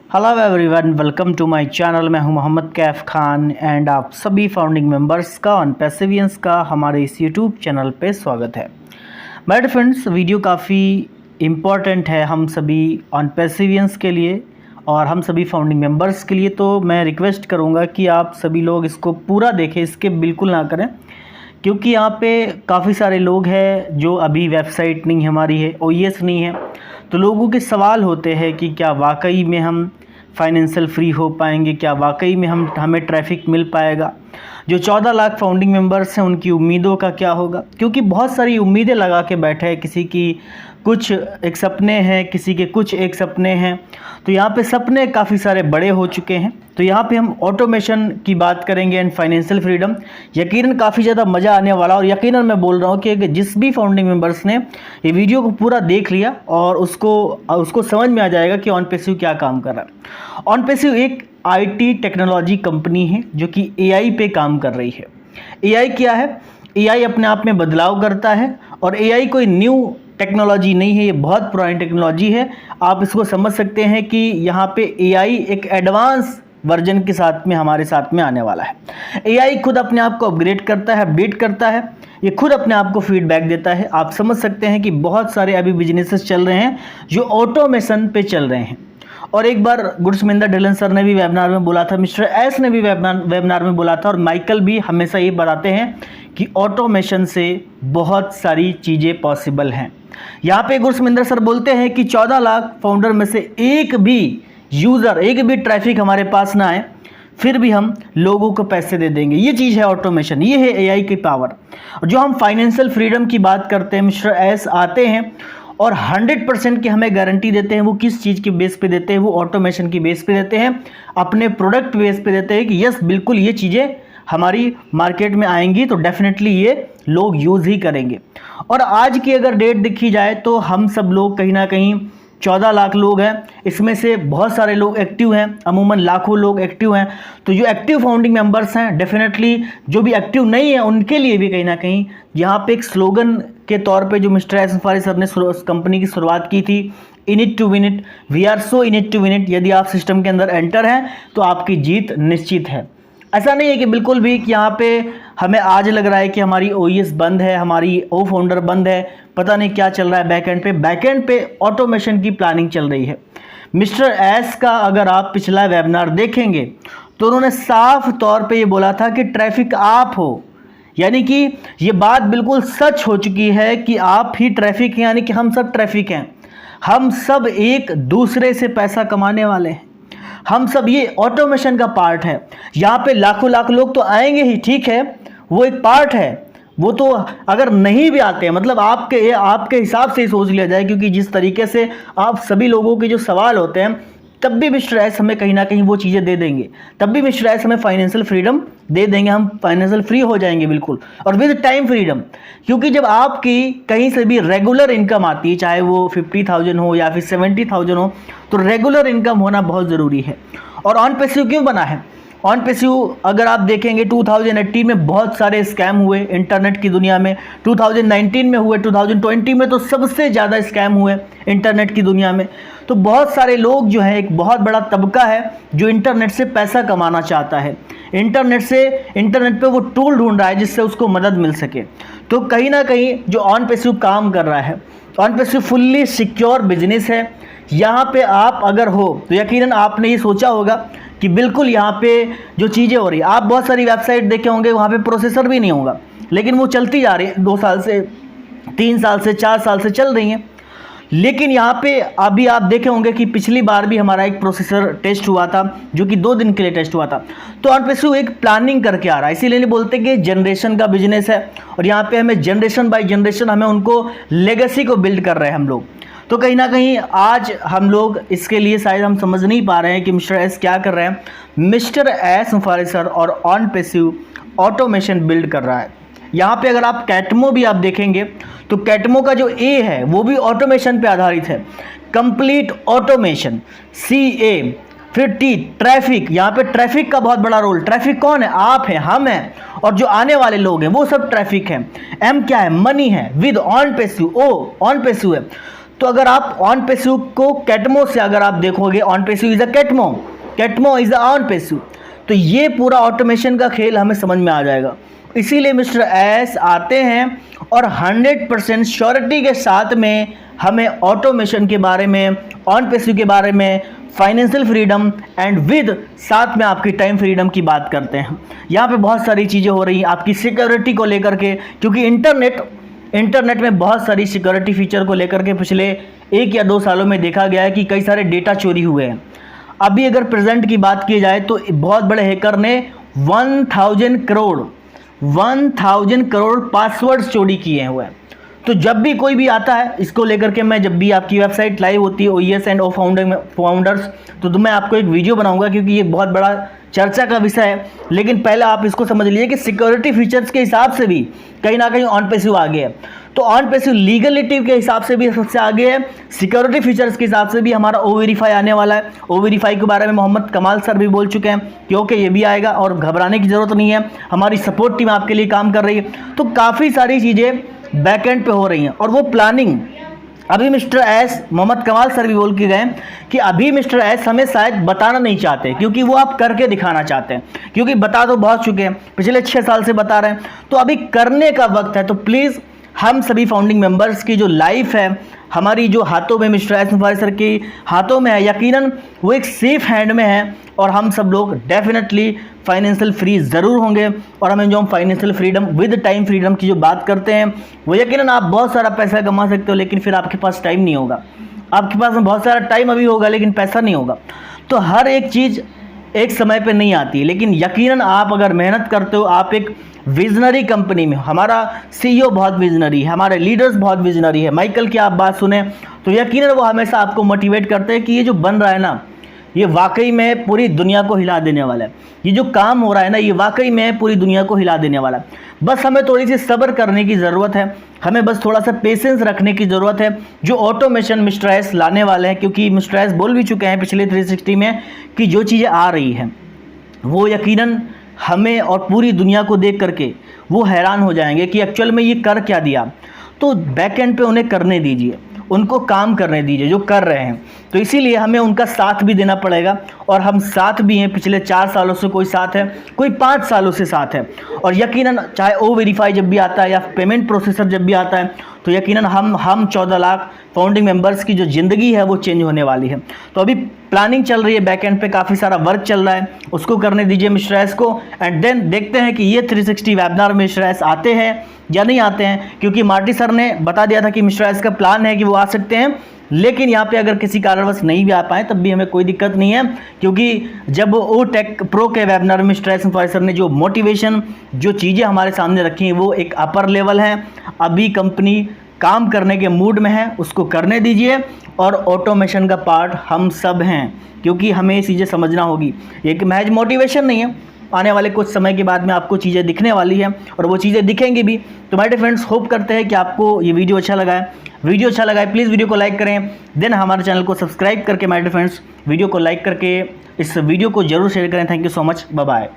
Hello everyone, welcome to my channel. मैं हूं Mohammed Kaif Khan and आप सभी फाउंडिंग मेंबर्स का ऑन पैसिवियंस का हमारे इस यूट्यूब चैनल पे स्वागत है। माय डियर फ्रेंड्स, वीडियो काफ़ी इम्पॉर्टेंट है हम सभी ऑन पैसिवियंस के लिए और हम सभी फाउंडिंग मेंबर्स के लिए। तो मैं रिक्वेस्ट करूँगा कि आप सभी लोग इसको पूरा देखें, इसके बिल्कुल ना करें, क्योंकि यहाँ पे काफ़ी सारे लोग हैं जो अभी वेबसाइट नहीं हमारी है, OES नहीं है, तो लोगों के सवाल होते हैं कि क्या वाकई में हम फाइनेंशियल फ्री हो पाएंगे, क्या वाकई में हमें ट्रैफिक मिल पाएगा। जो 14 लाख फाउंडिंग मेंबर्स हैं उनकी उम्मीदों का क्या होगा, क्योंकि बहुत सारी उम्मीदें लगा के बैठे हैं। किसी की कुछ एक सपने हैं, किसी के कुछ एक सपने हैं, तो यहाँ पे सपने काफ़ी सारे बड़े हो चुके हैं। तो यहाँ पे हम ऑटोमेशन की बात करेंगे एंड फाइनेंशियल फ्रीडम। यकीनन काफ़ी ज़्यादा मज़ा आने वाला, और यकीनन मैं बोल रहा हूँ कि जिस भी फाउंडिंग मेंबर्स ने ये वीडियो को पूरा देख लिया और उसको समझ में आ जाएगा कि ऑनपैसिव क्या काम कर रहा है। ऑनपैसिव एक IT टेक्नोलॉजी कंपनी है जो कि AI पे काम कर रही है। AI क्या है? AI अपने आप में बदलाव करता है, और AI कोई न्यू टेक्नोलॉजी नहीं है, ये बहुत पुरानी टेक्नोलॉजी है। आप इसको समझ सकते हैं कि यहाँ पे AI एक एडवांस वर्जन के साथ में हमारे साथ में आने वाला है। AI खुद अपने आप को अपग्रेड करता है, अपडेट करता है, ये खुद अपने आप को फीडबैक देता है। आप समझ सकते हैं कि बहुत सारे अभी बिजनेसेस चल रहे हैं जो ऑटोमेशन पे चल रहे हैं। और एक बार गुरसमिंदर ढिल्लन सर ने भी वेबिनार में बोला था, मिस्टर एस ने भी वेबिनार में बोला था, और माइकल भी हमेशा ये बताते हैं कि ऑटोमेशन से बहुत सारी चीज़ें पॉसिबल हैं। यहाँ पे गुरसमिंदर सर बोलते हैं कि 14 लाख फाउंडर में से एक भी यूज़र, एक भी ट्रैफिक हमारे पास ना आए, फिर भी हम लोगों को पैसे दे देंगे। ये चीज़ है ऑटोमेशन, ये है AI की पावर। जो हम फाइनेंशियल फ्रीडम की बात करते हैं, मिस्टर एस आते हैं और 100% की हमें गारंटी देते हैं। वो किस चीज़ की बेस पे देते हैं? वो ऑटोमेशन की बेस पे देते हैं, अपने प्रोडक्ट बेस पे देते हैं कि यस बिल्कुल ये चीज़ें हमारी मार्केट में आएंगी तो डेफिनेटली ये लोग यूज़ ही करेंगे। और आज की अगर डेट देखी जाए तो हम सब लोग कहीं ना कहीं 14 लाख लोग हैं, इसमें से बहुत सारे लोग एक्टिव हैं, अमूमन लाखों लोग एक्टिव हैं। तो जो एक्टिव फाउंडिंग मेंबर्स हैं, डेफिनेटली जो भी एक्टिव नहीं है उनके लिए भी कहीं ना कहीं यहाँ पे एक स्लोगन के तौर पे जो मिस्टर एस अंसारी सर ने कंपनी की शुरुआत की थी, in it to win it, we are so in it to win it. यदि आप सिस्टम के अंदर एंटर हैं तो आपकी जीत निश्चित है। ऐसा नहीं है कि बिल्कुल भी कि यहाँ पे हमें आज लग रहा है कि हमारी OES बंद है, हमारी ओ फाउंडर बंद है, पता नहीं क्या चल रहा है बैकएंड पे ऑटोमेशन की प्लानिंग चल रही है। मिस्टर एस का अगर आप पिछला वेबिनार देखेंगे तो उन्होंने साफ तौर पे ये बोला था कि ट्रैफिक आप हो, यानी कि ये बात बिल्कुल सच हो चुकी है कि आप ही ट्रैफिक हैं, यानी कि हम सब ट्रैफिक हैं। हम सब एक दूसरे से पैसा कमाने वाले हैं, हम सब ये ऑटोमेशन का पार्ट है। यहाँ पे लाखों लाख लोग तो आएंगे ही, ठीक है, वो एक पार्ट है। वो तो अगर नहीं भी आते हैं, मतलब आपके हिसाब से ही सोच लिया जाए, क्योंकि जिस तरीके से आप सभी लोगों के जो सवाल होते हैं, तब भी मिस्टर एस हमें कहीं ना कहीं वो चीज़ें दे देंगे, तब भी मिस्टर एस हमें फाइनेंशियल फ्रीडम दे देंगे, हम फाइनेंशियल फ्री हो जाएंगे बिल्कुल, और विद टाइम फ्रीडम। क्योंकि जब आपकी कहीं से भी रेगुलर इनकम आती है, चाहे वो 50,000 हो या फिर 70,000 हो, तो रेगुलर इनकम होना बहुत ज़रूरी है। और ऑनपैसिव क्यों बना है? ऑनपैसिव अगर आप देखेंगे 2018 में बहुत सारे स्कैम हुए इंटरनेट की दुनिया में, 2019 में हुए, 2020 में तो सबसे ज़्यादा स्कैम हुए इंटरनेट की दुनिया में। तो बहुत सारे लोग जो हैं, एक बहुत बड़ा तबका है जो इंटरनेट से पैसा कमाना चाहता है, इंटरनेट पे वो टूल ढूंढ रहा है जिससे उसको मदद मिल सके। तो कहीं ना कहीं जो ऑनपैसिव काम कर रहा है, ऑनपैसिव फुल्ली सिक्योर बिजनेस है। यहाँ पे आप अगर हो तो यकीनन आपने ये सोचा होगा कि बिल्कुल यहाँ पे जो चीज़ें हो रही है, आप बहुत सारी वेबसाइट देखे होंगे, वहाँ पे प्रोसेसर भी नहीं होगा, लेकिन वो चलती जा रही है, 2 साल से, 3 साल से, 4 साल से चल रही हैं। लेकिन यहाँ पे अभी आप देखे होंगे कि पिछली बार भी हमारा एक प्रोसेसर टेस्ट हुआ था, जो कि 2 दिन के लिए टेस्ट हुआ था। तो ऑनपैसिव एक प्लानिंग करके आ रहा है, इसीलिए नहीं बोलते कि जनरेशन का बिजनेस है, और यहाँ पे हमें जनरेशन बाय जनरेशन हमें उनको लेगेसी को बिल्ड कर रहे हैं हम लोग। तो कहीं ना कहीं आज हम लोग इसके लिए शायद हम समझ नहीं पा रहे हैं कि मिस्टर एस क्या कर रहे हैं। मिस्टर एस अंसारी सर और ऑनपैसिव ऑटोमेशन बिल्ड कर रहा है। यहाँ पे अगर आप कैटमो भी आप देखेंगे तो कैटमो का जो ए है वो भी ऑटोमेशन पे आधारित है, कंप्लीट ऑटोमेशन, CA। फिर T ट्रैफिक, यहाँ पे ट्रैफिक का बहुत बड़ा रोल। ट्रैफिक कौन है? आप हैं, हम हैं, और जो आने वाले लोग हैं वो सब ट्रैफिक हैं। M क्या है? मनी है, विद ऑनपैसिव, O ऑनपैसिव है। तो अगर आप ऑन पैसिव को कैटमो से अगर आप देखोगे, ऑन पैसिव इज अ कैटमो, कैटमो इज अ ऑन पैसिव, तो ये पूरा ऑटोमेशन का खेल हमें समझ में आ जाएगा। इसीलिए मिस्टर एस आते हैं और 100% श्योरिटी के साथ में हमें ऑटोमेशन के बारे में, ऑन पैसिव के बारे में, फाइनेंशियल फ्रीडम एंड विद साथ में आपकी टाइम फ्रीडम की बात करते हैं। यहाँ पे बहुत सारी चीज़ें हो रही हैं आपकी सिक्योरिटी को लेकर के, क्योंकि इंटरनेट में बहुत सारी सिक्योरिटी फीचर को लेकर के पिछले 1 या 2 सालों में देखा गया है कि कई सारे डेटा चोरी हुए हैं। अभी अगर प्रेजेंट की बात की जाए तो बहुत बड़े हैकर ने 1000 करोड़ पासवर्ड्स चोरी किए हुए हैं। तो जब भी कोई भी आता है इसको लेकर के, मैं जब भी आपकी वेबसाइट लाइव होती है OES एंड ओ फाउंडर्स, तो मैं आपको एक वीडियो बनाऊंगा, क्योंकि ये बहुत बड़ा चर्चा का विषय है। लेकिन पहले आप इसको समझ लीजिए कि सिक्योरिटी फीचर्स के हिसाब से भी कहीं ना कहीं ऑन पैसिव आगे है। तो ऑन पैसिव लीगलिटी के हिसाब से भी सबसे आगे है, सिक्योरिटी फीचर्स के हिसाब से भी हमारा O-Verify आने वाला है। O-Verify के बारे में मोहम्मद कमाल सर भी बोल चुके हैं, क्योंकि ये भी आएगा और घबराने की ज़रूरत नहीं है, हमारी सपोर्ट टीम आपके लिए काम कर रही है। तो काफ़ी सारी चीज़ें बैकएंड पे हो रही हैं और वो प्लानिंग अभी मिस्टर एस, मोहम्मद कमाल सर भी बोल के गए कि अभी मिस्टर एस हमें शायद बताना नहीं चाहते, क्योंकि वो आप करके दिखाना चाहते हैं, क्योंकि बता तो बहुत चुके हैं, पिछले 6 साल से बता रहे हैं, तो अभी करने का वक्त है। तो प्लीज़ हम सभी फाउंडिंग मेंबर्स की जो लाइफ है, हमारी जो हाथों में मिस्टर एस मुफारी सर के हाथों में है, यकीनन वो एक सेफ हैंड में है और हम सब लोग डेफिनेटली फाइनेंशियल फ्री ज़रूर होंगे। और हमें जो हम financial freedom with time freedom की जो बात करते हैं, वो यकीनन आप बहुत सारा पैसा कमा सकते हो, लेकिन फिर आपके पास टाइम नहीं होगा। आपके पास बहुत सारा टाइम अभी होगा लेकिन पैसा नहीं होगा। तो हर एक चीज़ एक समय पे नहीं आती, लेकिन यकीनन आप अगर मेहनत करते हो, आप एक विजनरी कंपनी में, हमारा CEO बहुत विजनरी है, हमारे लीडर्स बहुत विजनरी है, माइकल की आप बात सुने तो यकीनन वो हमेशा आपको मोटिवेट करते हैं कि ये जो बन रहा है ना, ये वाकई में पूरी दुनिया को हिला देने वाला है। ये जो काम हो रहा है ना, ये वाकई में पूरी दुनिया को हिला देने वाला है। बस हमें थोड़ी सी सब्र करने की ज़रूरत है, हमें बस थोड़ा सा पेशेंस रखने की ज़रूरत है, जो ऑटोमेशन मिस्टर एस लाने वाले हैं। क्योंकि मिस्टर एस बोल भी चुके हैं पिछले 360 में कि जो चीज़ें आ रही हैं वो यकीनन हमें और पूरी दुनिया को देख करके वो हैरान हो जाएंगे कि एक्चुअल में ये कर क्या दिया। तो बैक एंड पे उन्हें करने दीजिए, उनको काम करने दीजिए जो कर रहे हैं। तो इसीलिए हमें उनका साथ भी देना पड़ेगा, और हम साथ भी हैं। पिछले 4 सालों से कोई साथ है, कोई 5 सालों से साथ है, और यकीनन चाहे O-Verify जब भी आता है या पेमेंट प्रोसेसर जब भी आता है, तो यकीनन हम 14 लाख फाउंडिंग मेंबर्स की जो ज़िंदगी है वो चेंज होने वाली है। तो अभी प्लानिंग चल रही है, बैक एंड पे काफ़ी सारा वर्क चल रहा है, उसको करने दीजिए मिस्टर एस को। एंड देन देखते हैं कि ये 360 वेबिनार में मिस्टर एस आते हैं या नहीं आते हैं, क्योंकि मार्टी सर ने बता दिया था कि मिस्टर एस का प्लान है कि वो आ सकते हैं। लेकिन यहाँ पे अगर किसी कारणवश नहीं भी आ पाए तब भी हमें कोई दिक्कत नहीं है, क्योंकि जब O Tech Pro के वेबिनार में मिस्टर एस मुफारी सर ने जो मोटिवेशन, जो चीज़ें हमारे सामने रखी हैं वो एक अपर लेवल है। अभी कंपनी काम करने के मूड में है, उसको करने दीजिए। और ऑटोमेशन का पार्ट हम सब हैं, क्योंकि हमें ये चीज़ें समझना होगी। ये कि महज मोटिवेशन नहीं है, आने वाले कुछ समय के बाद में आपको चीज़ें दिखने वाली हैं और वो चीज़ें दिखेंगी भी। तो माय डियर फ्रेंड्स, होप करते हैं कि आपको ये वीडियो अच्छा लगा है। वीडियो अच्छा लगा है प्लीज़ वीडियो को लाइक करें, देन हमारे चैनल को सब्सक्राइब करके माय डियर फ्रेंड्स वीडियो को लाइक करके इस वीडियो को जरूर शेयर करें। Thank you so much, bye bye.